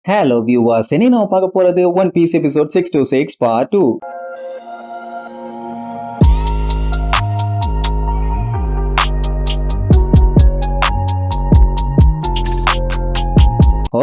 Hello viewers, இனி நம்ம பார்க்க போறது One Piece episode 626 part 2.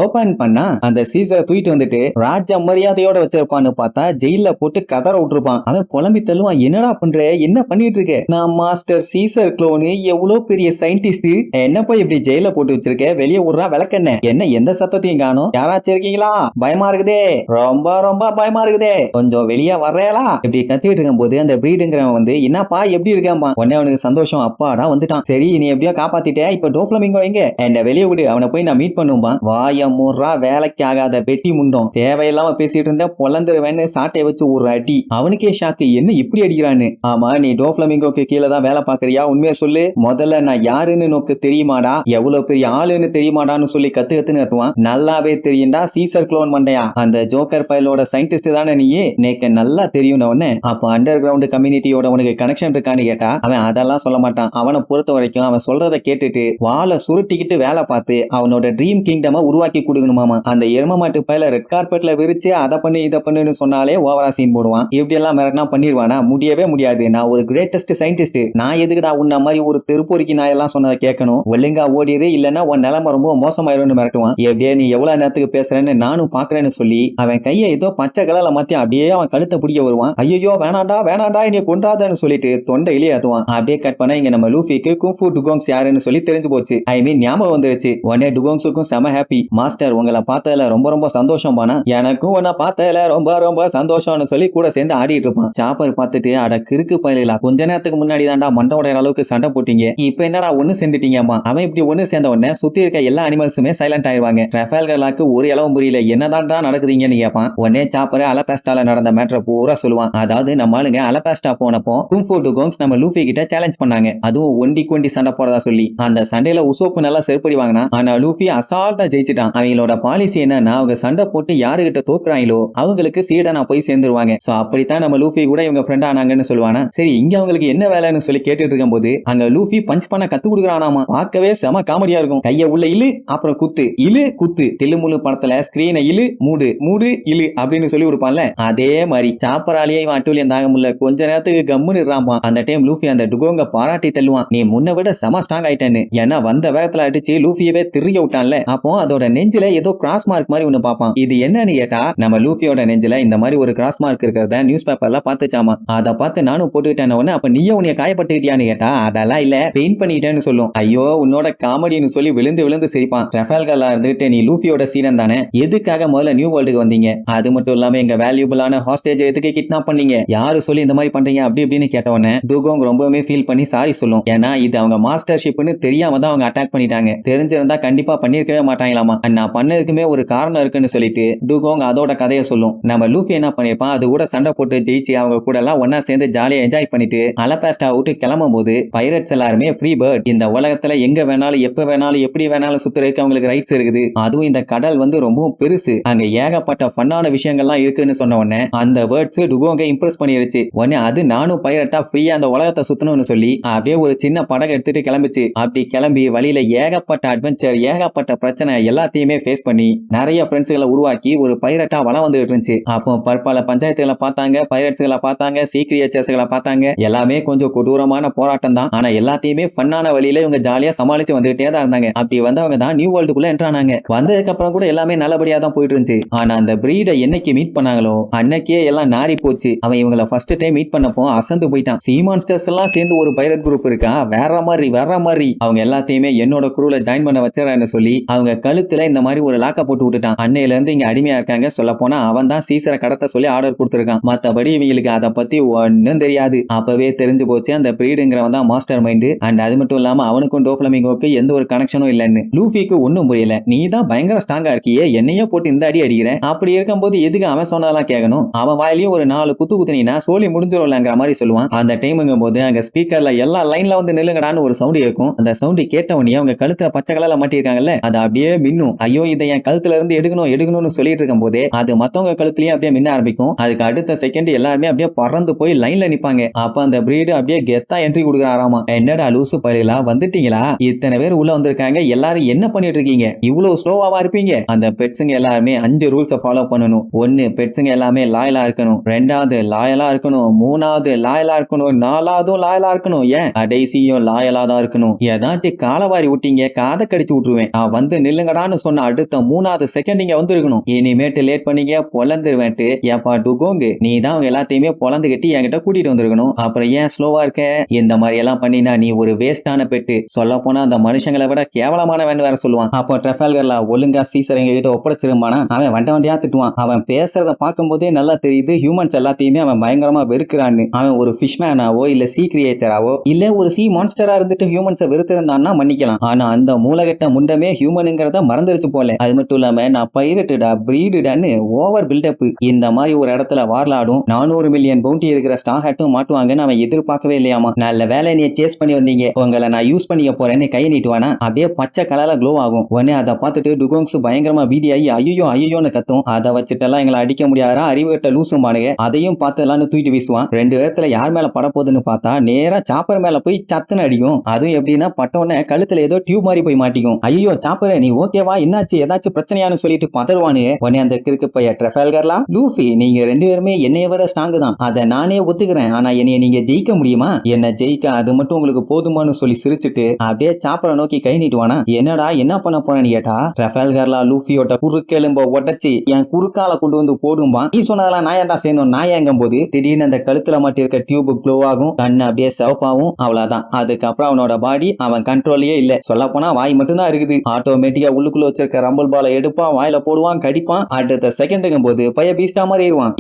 Open பண்ணா அந்த சீசரை தூக்கிட்டு வந்துட்டு ராஜ மரியாதையோட வச்சிருப்பான்னு பார்த்தா ஜெயில போட்டு கதற விட்டுருப்பான். அவன் புலம்பி தள்ளுவான், என்னடா பண்ற, என்ன பண்ணிட்டு இருக்க? நான் மாஸ்டர் சீசர் குளோனு, எவ்வளவு பெரிய சயின்டிஸ்ட், என்ன போய் இப்படி ஜெயில போட்டு வச்சிருக்க, வெளியே விடுறா விளக்கென்ன, என்ன எந்த சத்தத்தையும் காணும், யாராச்சும் இருக்கீங்களா, பயமா இருக்குதே, ரொம்ப ரொம்ப பயமா இருக்குதே, கொஞ்சம் வெளியே வர்றேலா, இப்படி கத்திட்டு இருக்கும் போது அந்த பிரீடுங்கிறவன் வந்து, என்னப்பா எப்படி இருக்காம்பா, உடனே அவனுக்கு சந்தோஷம், அப்பாடா வந்துட்டான், சரி நீ எப்படியோ காப்பாத்திட்ட, இப்ப டோஃப்ளமிங்கோ எங்க, என்ன வெளியே விடு, அவனை போய் நான் மீட் பண்ணும்பா. வாய மூறா, வேலைக்கு ஆகாத பெட்டி முண்டோம், தேவையில்லாம பேசிட்டு இருந்த பொலந்துருவேன்னு சாட்டை வச்சு ஒரு அடி. அவனுக்கே ஷாக்கு, என்ன இப்படி அடிக்கிறான்னு. ஆமா, நீ டோஃப்ளமிங்கோக்கு கீழே தான் வேலை பாக்குறியா, உண்மையா சொல்லு, முதல்ல நான் யாருன்னு நோக்கு தெரியுமாடா, எவ்வளவு பெரிய ஆளுன்னு தெரியுமாடான்னு சொல்லி கத்துன்னு கத்துவான். நல்லாவே தெரியும்டா சீசர் குளோன் மண்டையா, அந்த ஜோக்கர் பயலோட சயின்டிஸ்ட் தானே நீயே, நேக்கு நல்லா தெரியும். அப்ப அண்டர் கிரவுண்ட் கம்யூனிட்டியோட உனக்கு கனெக்ஷன் இருக்கான்னு கேட்டா அவன் அதெல்லாம் சொல்ல மாட்டான். அவனை பொறுத்த வரைக்கும் அவன் சொல்றதை கேட்டுட்டு வாழை சுருட்டிக்கிட்டு வேலை பார்த்து அவனோட ட்ரீம் கிங்டமை உருவாக்கி கொடுக்கணுமாமா. அந்த எரும மாட்டு பையில ரெட் கார்பெட்ல விரிச்சு அதை பண்ணி இதை பண்ணுன்னு சொன்னாலே ஓவரா சீன் போடுவான். இப்படி எல்லாம் மிரட்டினா பண்ணிடுவானா, முடியவே முடியாது. நான் ஒரு கிரேட்டஸ்ட் சயின்டிஸ்ட், நான் எதுக்குடா உன்ன மாதிரி ஒரு தெருப்பொறிக்கு நான் எல்லாம் சொன்னதை கேட்கணும், ஒழுங்கா ஓடிடு, இல்லன்னா உன் நிலைமை ரொம்ப மோசமாயிரும்னு மிரட்டுவான். எப்படியே நீ எவ்வளவு நேரத்துக்கு பேசுறேன்னு நானும் பாக்குறேன்னு சொல்லி அவன் கையை ஏதோ பச்சை கலர்ல மாத்தி அப்படியே அவன் கழுத்தை பிடிக்க வருவான். ஐயோ வேணாண்டா வேணாண்டா என்னை கொண்டாதான்னு சொல்லிட்டு தொண்டை இலையே ஏத்துவான். அப்படியே கட் பண்ண இங்க நம்ம லூஃபிக்கு குங்ஃபூ டுகோங்ஸ் யாருன்னு சொல்லி தெரிஞ்சு போச்சு. ஐ மீன் ஞாபகம் வந்துருச்சு. உடனே டுகோங்ஸுக்கும் செம ஹாப்பி. மாஸ்டர் உங்களை பார்த்ததுல ரொம்ப ரொம்ப சந்தோஷம் பானா, எனக்கும் உன்னை பார்த்ததுல ரொம்ப ரொம்ப சந்தோஷம்னு சொல்லி கூட சேர்ந்து ஆடிட்டு இருப்பான். சாப்பர் பார்த்துட்டு, அட கிறுக்கு பயலா, கொஞ்ச நேரத்துக்கு முன்னாடி தான்டா மண்டை உடையற அளவுக்கு சண்டை போட்டீங்க, இப்ப என்னடா ஒண்ணு சேர்ந்துட்டீங்கம்மா. அவன் இப்படி ஒண்ணு சேர்ந்த உடனே சுத்தி இருக்க எல்லா அனிமல்ஸுமே சைலண்ட் ஆயிடுவாங்க. ரஃபேல்களாக்கு ஒரு இளவும் புரியல, என்னதான்டா நடக்குதுங்கன்னு கேட்பான். உடனே சாப்பர் அலபாஸ்டால நடந்த மேட்டரை பூரா சொல்லுவான். அதாவது நம்ம ஆளுங்க அலபாஸ்டா போனப்போ குங்ஃபூ டுகோங்ஸ் நம்ம லூஃபி கிட்ட சேலஞ்ச் பண்ணாங்க, அதுவும் ஒண்டி சண்டை போறதா சொல்லி. அந்த சண்டையில உசோப்பு நல்லா செருப்படி வாங்கினா, ஆனா லூஃபி அசால்ட்டா ஜெயிச்சிட்டான். அவங்களோட பாலிசி என்னன்னா, அவங்க சண்டை போட்டு யாருகிட்ட தோக்குறாங்களோ அவங்களுக்கு சீடனா போய் சேர்ந்துருவாங்க. சோ அப்படித்தான் நம்ம லூஃபி கூட இவங்க ஃப்ரெண்ட் ஆனாங்கன்னு சொல்லுவானா. சரி இங்க அவங்களுக்கு என்ன வேலைன்னு சொல்லி கேட்டுட்டு இருக்கும் போது அங்க லூஃபி பஞ்ச் பண்ண கத்து கொடுக்குறானாமா. பார்க்கவே செம காமெடியா இருக்கும். கைய உள்ள இழு, அப்புறம் குத்து, இழு குத்து, தில்லுமுழு படத்துல ஸ்கிரீனை இழு மூடு மூடு இழு அப்படின்னு சொல்லி கொடுப்பான்ல, அதே மாதிரி சாப்பராலேயே இவன் அட்டூழியம் தாங்க முடியல, கொஞ்ச நேரத்துக்கு கம்முன்னு இருப்பான். அந்த டைம் லூஃபி அந்த டுகோங்க பாராட்டி தள்ளுவான், நீ முன்ன விட செம ஸ்ட்ராங் ஆயிட்டேன்னு. ஏன்னா வந்த வேகத்துல அடிச்சு லூஃபியவே திரிய விட்டான்ல. அப்போ அதோட நெஞ்சில ஏதோ கிராஸ் மார்க் மாதிரி ஒண்ணு பாப்பான். இது என்னன்னு கேட்டா நம்ம லூஃபியோட நெஞ்சில இந்த மாதிரி ஒரு கிராஸ் மார்க் இருக்கிறத நியூஸ் பேப்பர்ல பாத்துச்சாமா. அதை பார்த்து நானும் போட்டுக்கிட்டேன். அப்ப நீயே உன்னைய காயப்பட்டுக்கிட்டியான்னு கேட்டா அதெல்லாம் இல்ல, பெயிண்ட் பண்ணிட்டேன்னு சொல்லும். ஐயோ உன்னோட காமெடின்னு சொல்லி விழுந்து விழுந்து சிரிப்பான். ரஃபேல்களா இருந்துட்டு நீ லூஃபியோட சீடன் தானே, எதுக்காக முதல்ல நியூ வேர்ல்டுக்கு வந்தீங்க, அது மட்டும் இல்லாம எங்க வேல்யூபிளான ஹாஸ்டேஜ் எதுக்கு கிட்னாப் பண்ணீங்க, யாரு சொல்லி இந்த மாதிரி பண்றீங்க அப்படி இப்படின்னு கேட்டவனே டுகோங் ரொம்பவே ஃபீல் பண்ணி சாரி சொல்லும். ஏன்னா இது அவங்க மாஸ்டர்ஷிப்னு தெரியாம தான் அவங்க அட்டாக் பண்ணிட்டாங்க, தெரிஞ்சிருந்தா கண்டிப்பா பண்ணிருக்கவே மாட்டாங்களாமா. நான் பண்ணதுக்குமே ஒரு காரணம் இருக்குன்னு சொல்லிட்டு டுகோங் அதோட கதையை சொல்லும். நம்ம லூஃபி என்ன பண்ணிருப்பான், அது கூட சண்டை போட்டு ஜெயிச்சு அவங்க கூட எல்லாம் ஒன்னா சேர்ந்து ஜாலியா என்ஜாய் பண்ணிட்டு அலபாஸ்டா விட்டு கிளம்பும் போது பைரட்ஸ் எல்லாருமே ஃப்ரீ பேர்ட், இந்த உலகத்துல எங்க வேணாலும் எப்ப வேணாலும் எப்படி வேணாலும் சுத்துறதுக்கு அவங்களுக்கு ரைட்ஸ் இருக்குது, அதுவும் இந்த கடல் வந்து ரொம்பவும் பெருசு, அங்க ஏகப்பட்ட ஃபன்னான விஷயங்கள்லாம் இருக்குன்னு சொன்ன உடனே அந்த வேர்ட்ஸ் டுகோங்க இம்ப்ரெஸ் பண்ணிருச்சு. உடனே அது நானும் பைரட்டா ஃப்ரீயா அந்த உலகத்தை சுத்தணும்னு சொல்லி அப்படியே ஒரு சின்ன படகு எடுத்துட்டு கிளம்பிச்சு. அப்படி கிளம்பி வழியில ஏகப்பட்ட அட்வென்ச்சர், ஏகப்பட்ட பிரச்சனை எல்லாத்தையுமே ஃபேஸ் பண்ணி நிறைய ஃப்ரெண்ட்ஸ்களை உருவாக்கி ஒரு பைரட்டா வளம் வந்துட்டு இருந்துச்சு. அப்போ பற்பல பஞ்சாயத்துகளை பார்த்தாங்க, பைரட்ஸ்களை பார்த்தாங்க, சீக்ரியச்சர்ஸ்களை பார்த்தாங்க. எல்லாமே கொஞ்சம் கொடூரமான போராட்டம் தான், ஆனா எல்லாத்தையுமே ஃபன்னான வழியில இவங்க ஜாலியா சமாளிச்சு வந்துகிட்டே தான் இருந்தாங்க. அப்படி வந்தவங்க தான் நியூ வேர்ல்டுக்குள்ள என்ட்ரானாங்க. வந்ததுக்கு அப்புறம் கூட எல்லாமே நல்லபடியா தான் போயிட்டு இருந்துச்சு. ஆனா அந்த பிரீடை என்னைக்கு மீட் பண்ணாங்களோ அன்னைக்கே எல்லாம் நாரி போச்சு. அவன் இவங்களை ஃபர்ஸ்ட் டைம் மீட் பண்ணப்போ அசந்து போயிட்டான். சீ மான்ஸ்டர்ஸ் எல்லாம் சேர்ந்து ஒரு பைரட் குரூப் இருக்கா, வேற மாதிரி அவங்க எல்லாத்தையுமே என்னோட குரூல ஜாயின் பண்ண வச்சுறான்னு சொல்லி அவங்க கழுத்துல இந்த மாதிரி ஒரு லாக்க போட்டு விட்டுட்டான். அன்னையில இருந்து இங்க அடிமையா இருக்காங்க. சொல்ல போனா அவன் தான் சீசரை கடத்த சொல்லி ஆர்டர் கொடுத்திருக்கான். மத்தபடி இவங்களுக்கு அதை பத்தி ஒன்னும் தெரியாது. அப்பவே தெரிஞ்சு போச்சு அந்த பிரீடுங்கிறவன் தான் மாஸ்டர் மைண்ட். அண்ட் அது மட்டும் இல்லாம அவனுக்கும் டோஃப்ளமிங்கோக்கு எந்த ஒரு கனெக்ஷனும் இல்லைன்னு லூஃபிக்கு ஒன்னும் புரியல. நீ தான் பயங்கர ஸ்ட்ராங்கா இருக்கியே, என்னையே போட்டு இந்த அடி அடிக்கிற, அப்படி இருக்கும்போது எதுக்கு அவன் சொன்னதெல்லாம் கேட்கணும், அவன் வாயிலையும் ஒரு 4 குத்து குத்துனா சோழி முடிஞ்சிடும்லங்கிற மாதிரி சொல்லுவான். அந்த டைமுங்கும் போது அங்க ஸ்பீக்கர்ல எல்லா லைன்ல வந்து நில்லுங்கடான்னு ஒரு சவுண்ட் கேட்கும். அந்த சவுண்ட் கேட்டவனே அவங்க கழுத்துல பச்சை கலர்ல மாட்டிருக்காங்கல்ல, அது அப்படியே மின்னும். எடுக்கணும், ஐயோ இதை என் கழுத்துல இருந்து எடுக்கணும்னு சொல்லிட்டு இருக்கும் போதே அது மத்தவங்க கழுத்துலயும் அப்படியே மின்ன ஆரம்பிக்கும். அதுக்கு அடுத்த செகண்ட் எல்லாருமே அப்படியே பறந்து போய் லைன்ல நிப்பாங்க. அப்ப அந்த பிரீடு அப்படியே கெத்தா என்ட்ரி கொடுக்குறாராமா. என்னடா லூசு பயிலா வந்துட்டீங்களா, இத்தனை பேர் உள்ள வந்திருக்காங்க, எல்லாரும் என்ன பண்ணிட்டு இருக்கீங்க, இவ்வளவு ஸ்லோவாவா இருப்பீங்க. அந்த பெட்ஸுங்க எல்லாருமே 5 ரூல்ஸை ஃபாலோ பண்ணணும். 1 பெட்ஸுங்க எல்லாமே லாயலா இருக்கணும், 2வது லாயலா இருக்கணும், 3வது லாயலா இருக்கணும், 4வது லாயலா இருக்கணும், ஏன் கடைசியும் லாயலா தான் இருக்கணும். ஏதாச்சும் காலவாரி விட்டீங்க காதை கடிச்சு விட்டுருவேன். வந்து நில்லுங்கடான்னு சொன்ன அடுத்த 3வது செகண்ட் இங்க வந்து இருக்கணும். இனிமேட்டு லேட் பண்ணீங்க பொலந்துருவேன்ட்டு ஏப்பா டுகோங்கு நீ தான் அவங்க எல்லாத்தையுமே பொலந்து கட்டி என்கிட்ட கூட்டிட்டு வந்திருக்கணும். அப்புறம் ஏன் ஸ்லோவா இருக்க, இந்த மாதிரி எல்லாம் பண்ணினா நீ ஒரு வேஸ்டான பெட்டு, சொல்ல போனா அந்த மனுஷங்களை விட கேவலமானவன் வேற சொல்லுவான். அப்போ ட்ரெஃபால்கர்ல ஒழுங்கா சீசர் எங்க கிட்ட ஒப்படைச்சிருமானா அவன் வண்டியா திட்டுவான். அவன் பேசுறத பார்க்கும் போதே நல்லா தெரியுது ஹியூமன்ஸ் எல்லாத்தையுமே அவன் பயங்கரமா வெறுக்கிறான்னு. அவன் ஒரு ஃபிஷ்மேனாவோ இல்ல சீ கிரியேச்சராவோ இல்ல ஒரு சீ மான்ஸ்டரா இருந்துட்டு ஹியூமன்ஸை வெறுத்திருந்தான்னா மன்னிக்கலாம். ஆனா அந்த மூலகட்ட முண்டமே ஹியூமனுங்கிறத மறந்துருச்சு போல. அது மட்டும் இல்லாம நான் பைரட்டுடா பிரீடுடான்னு ஓவர் பில்டப். இந்த மாதிரி ஒரு இடத்துல வார்லாடும் 400 மில்லியன் பவுண்டி இருக்கிற ஸ்டார் ஹேட்டும் மாட்டுவாங்கன்னு அவன் எதிர்பார்க்கவே இல்லையாமா. நல்ல வேலை நீ சேஸ் பண்ணி வந்தீங்க, உங்களை நான் யூஸ் பண்ணிக்க போறேன்னு கையை நீட்டுவானா அப்படியே பச்சை கலர்ல க்ளோ ஆகும். உடனே அதை பார்த்துட்டு டுகோங்ஸ் பயங்கரமா பீதியாகி ஐயோன்னு கத்தும். அதை வச்சுட்டெல்லாம் எங்களை அடிக்க முடியாதா அறிவுகிட்ட லூசும் பானுங்க. அதையும் பார்த்து எல்லாம் தூக்கிட்டு வீசுவான். 2 பேர்த்துல யார் மேல பட போகுதுன்னு பார்த்தா நேரா சாப்பர் மேல போய் சத்துன்னு அடிக்கும். அதுவும் எப்படின்னா பட்டோன்னு கழுத்துல ஏதோ டியூப் மாதிரி போய் மாட்டிக்கும். ஐயோ சாப்பர் நீ ஓகேவா, என்னாச்சு ஏதாச்சும் பிரச்சனையான்னு சொல்லிட்டு பதறுவானு. உடனே அந்த கிறுக்கு பைய ட்ரெஃபால்கர்லா லூஃபி நீங்க 2 பேருமே என்னைய விட ஸ்ட்ராங் தான், அதை நானே ஒத்துக்கிறேன், ஆனா என்னைய நீங்க ஜெயிக்க முடியுமா, என்ன ஜெயிக்க அது மட்டும் உங்களுக்கு போதுமானு சொல்லி சிரிச்சுட்டு அப்படியே சாப்பரை நோக்கி கை நீட்டுவானா. என்னடா என்ன பண்ண போறேன்னு கேட்டா ட்ரெஃபால்கர்லா லூஃபியோட குறுக்கெலும்ப உடைச்சு என் குறுக்கால கொண்டு வந்து போடும்பா. நீ சொன்னதெல்லாம் நான் ஏன்டா செய்யணும், நான் ஏங்கும் போது திடீர்னு அந்த கழுத்துல மாட்டி இருக்க டியூப் க்ளோ ஆகும், கண்ணு அப்படியே சிவப்பாவும், அவ்வளவுதான். அதுக்கப்புறம் அவனோட பாடி அவன் கண்ட்ரோல்லயே இல்ல. சொல்ல போனா வாய் மட்டும் தான் இருக்குது. ஆட்டோமேட்டிக்கா உள்ளுக்குள்ள வச்சிருக்க ரம்பல் பாலை எடுப்பான், வாயில போடுவான், கடிப்பான். அடுத்த செகண்டுங்கும் போது பைய பீஸ்டா மாதிரி இருவான்.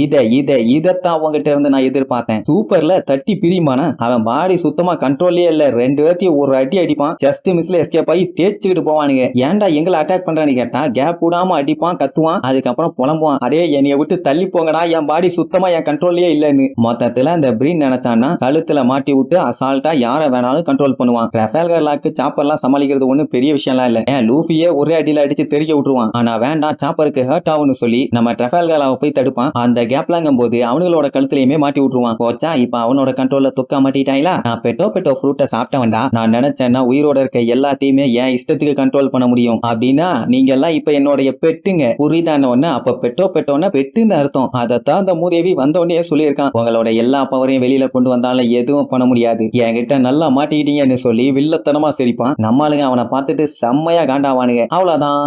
இதத்தான் அவங்ககிட்ட இருந்து நான் எதிர்பார்த்தேன். சூப்பர்ல தட்டி பிரியுமானா அவன் பாடி சுத்தமா கண்ட்ரோல்லயே இல்ல. 2 பேர்த்தையும் ஒரு அடி அடிப்பான், ஜஸ்ட் மிஸ்ல எஸ்கேப் ஆகி தேய்ச்சிக்கிட்டு போவானுங்க. ஏன்டா எங்களை அட்டாக் பண்றான்னு கேட்டா கேப் விடாம அடிப்பான், கத்துவான், அதுக்கப்புறம் புலம்புவான், அடே என்னைய விட்டு தள்ளி போங்கடா, என் பாடி சுத்தமா என் கண்ட்ரோல்லயே இல்லன்னு. மொத்தத்துல அந்த பிரீன் நினைச்சான்னா கழுத்துல மாட்டி விட்டு அசால்ட்டா யாரை வேணாலும் கண்ட்ரோல் பண்ணுவான். ட்ரெஃபால்கர்லாக்கு சாப்பர்லாம் சமாளிக்கிறது ஒண்ணு பெரிய விஷயம்லாம் இல்ல. லூஃபியே ஒரே அடியில அடிச்சு தெரிய விட்டுருவான். ஆனா வேண்டாம் சாப்பருக்கு ஹர்ட் ஆகும்னு சொல்லி நம்ம ட்ரெஃபால்கர்லாவை போய் தடுப்பான். அந்த கேப்லாங்கும் போது அவங்களோட கழுத்துலயுமே மாட்டி விட்டுருவான். போச்சா இப்ப அவனோட கண்ட்ரோல்ல துக்கா மாட்டிட்டாங்களா. நான் பெட்டோ ஃப்ரூட்டை சாப்பிட்டவன்டா, நான் நினைச்சேன்னா உயிரோட இருக்க எல்லாத்தையுமே என் இஷ்டத்துக்கு கண்ட்ரோல் பண்ண முடியும் அப்படின்னா நீங்க எல்லாம் இப்ப என்னோட பெட்டுங்க புரியுதான ஒண்ணு. அப்ப பெட்டோன்னா பெட்டுன்னு அர்த்தம். அதைத்தான் அந்த மூதேவி வந்தோடனே சொல்லியிருக்கான். உங்களோட எல்லா பவரையும் வெளியில கொண்டு வந்தாலும் எதுவும் பண்ண முடியாது, என்கிட்ட நல்லா மாட்டிக்கிட்டீங்கன்னு சொல்லி வில்லத்தனமா சிரிப்பான். நம்மளுங்க அவனை பார்த்துட்டு செம்மையா காண்டாவானுங்க. அவ்வளவுதான்.